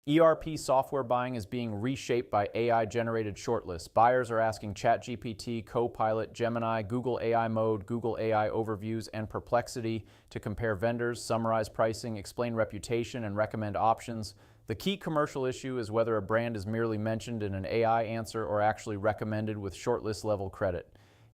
ERP software buying is being reshaped by AI-generated shortlists. Buyers are asking ChatGPT, Copilot, Gemini, Google AI Mode, Google AI Overviews, and Perplexity to compare vendors, summarize pricing, explain reputation, and recommend options. The key commercial issue is whether a brand is merely mentioned in an AI answer or actually recommended with shortlist-level credit.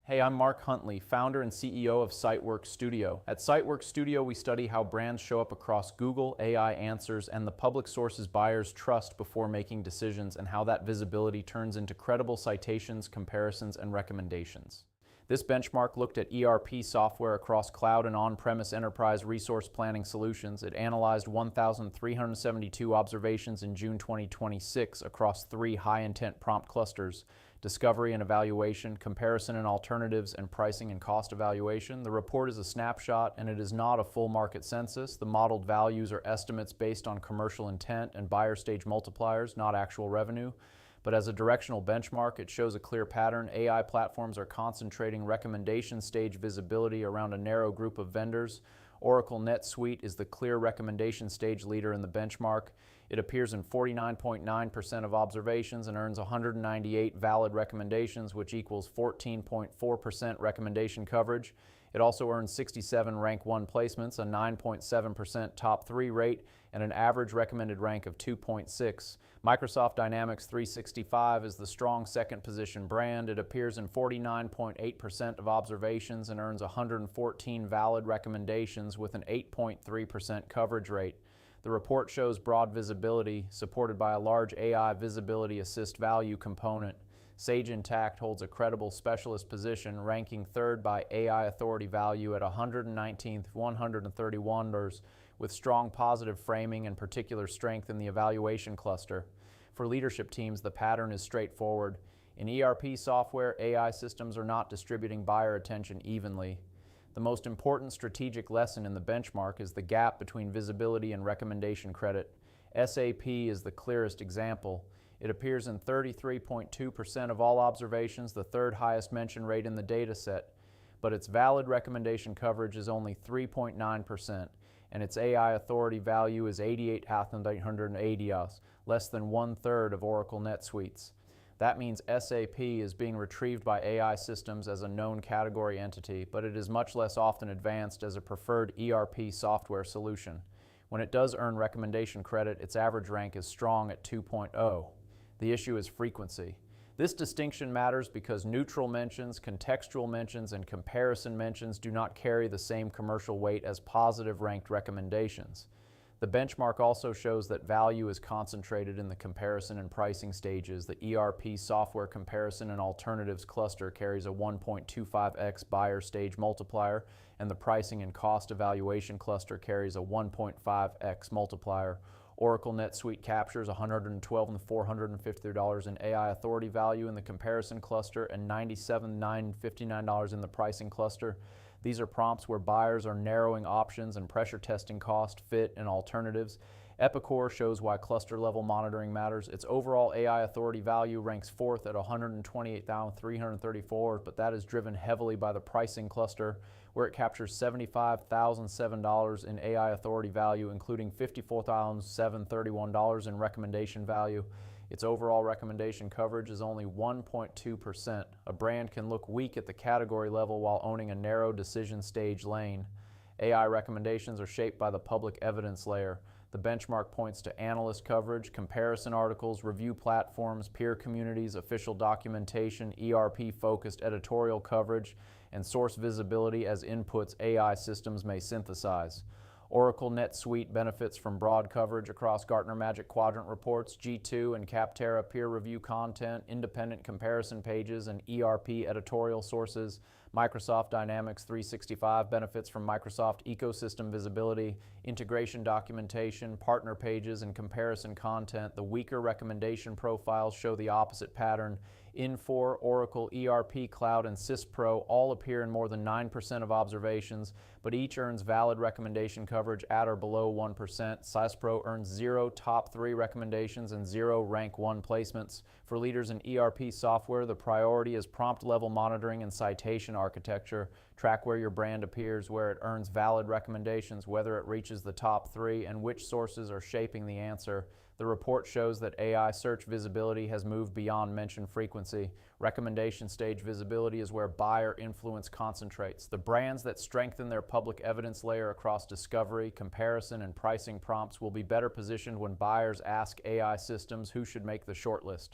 Hey, I'm Mark Huntley, founder and CEO of CiteWorks Studio. At CiteWorks Studio, we study how brands show up across Google, AI answers, and the public sources buyers trust before making decisions, and how that visibility turns into credible citations, comparisons, and recommendations. This benchmark looked at ERP software across cloud and on-premise enterprise resource planning solutions. It analyzed 1,372 observations in June 2026 across 3 high-intent prompt clusters: discovery and evaluation, comparison and alternatives, and pricing and cost evaluation. The report is a snapshot, and it is not a full market census. The modeled values are estimates based on commercial intent and buyer stage multipliers, not actual revenue. But as a directional benchmark, it shows a clear pattern. AI platforms are concentrating recommendation stage visibility around a narrow group of vendors. Oracle NetSuite is the clear recommendation stage leader in the benchmark. It appears in 49.9% of observations and earns 198 valid recommendations, which equals 14.4% recommendation coverage. It also earns 67 rank 1 placements, a 9.7% top 3 rate, and an average recommended rank of 2.6. Microsoft Dynamics 365 is the strong second position brand. It appears in 49.8% of observations and earns 114 valid recommendations with an 8.3% coverage rate. The report shows broad visibility, supported by a large AI Visibility Assist value component. Sage Intacct holds a credible specialist position, ranking 3rd by AI Authority Value at 119th, 131, with strong positive framing and particular strength in the evaluation cluster. For leadership teams, the pattern is straightforward. In ERP software, AI systems are not distributing buyer attention evenly. The most important strategic lesson in the benchmark is the gap between visibility and recommendation credit. SAP is the clearest example. It appears in 33.2% of all observations, the 3rd highest mention rate in the dataset, but its valid recommendation coverage is only 3.9%, and its AI authority value is 88,880, less than 1/3 of Oracle NetSuite's. That means SAP is being retrieved by AI systems as a known category entity, but it is much less often advanced as a preferred ERP software solution. When it does earn recommendation credit, its average rank is strong at 2.0. The issue is frequency. This distinction matters because neutral mentions, contextual mentions, and comparison mentions do not carry the same commercial weight as positive ranked recommendations. The benchmark also shows that value is concentrated in the comparison and pricing stages. The ERP software comparison and alternatives cluster carries a 1.25x buyer stage multiplier, and the pricing and cost evaluation cluster carries a 1.5x multiplier. Oracle NetSuite captures $112,450 in AI authority value in the comparison cluster and $97,959 in the pricing cluster. These are prompts where buyers are narrowing options and pressure testing cost, fit, and alternatives. Epicor shows why cluster-level monitoring matters. Its overall AI authority value ranks 4th at $128,334, but that is driven heavily by the pricing cluster, where it captures $75,007 in AI authority value, including $54,731 in recommendation value. Its overall recommendation coverage is only 1.2%. A brand can look weak at the category level while owning a narrow decision stage lane. AI recommendations are shaped by the public evidence layer. The benchmark points to analyst coverage, comparison articles, review platforms, peer communities, official documentation, ERP-focused editorial coverage, and source visibility as inputs AI systems may synthesize. Oracle NetSuite benefits from broad coverage across Gartner Magic Quadrant reports, G2 and Capterra peer review content, independent comparison pages, and ERP editorial sources. Microsoft Dynamics 365 benefits from Microsoft ecosystem visibility, integration documentation, partner pages, and comparison content. The weaker recommendation profiles show the opposite pattern. Infor, Oracle, ERP Cloud, and SysPro all appear in more than 9% of observations, but each earns valid recommendation coverage at or below 1%. SysPro earns 0 top 3 recommendations and 0 rank 1 placements. For leaders in ERP software, the priority is prompt level monitoring and citation architecture. Track where your brand appears, where it earns valid recommendations, whether it reaches the top 3, and which sources are shaping the answer. The report shows that AI search visibility has moved beyond mention frequency. Recommendation stage visibility is where buyer influence concentrates. The brands that strengthen their public evidence layer across discovery, comparison, and pricing prompts will be better positioned when buyers ask AI systems who should make the shortlist.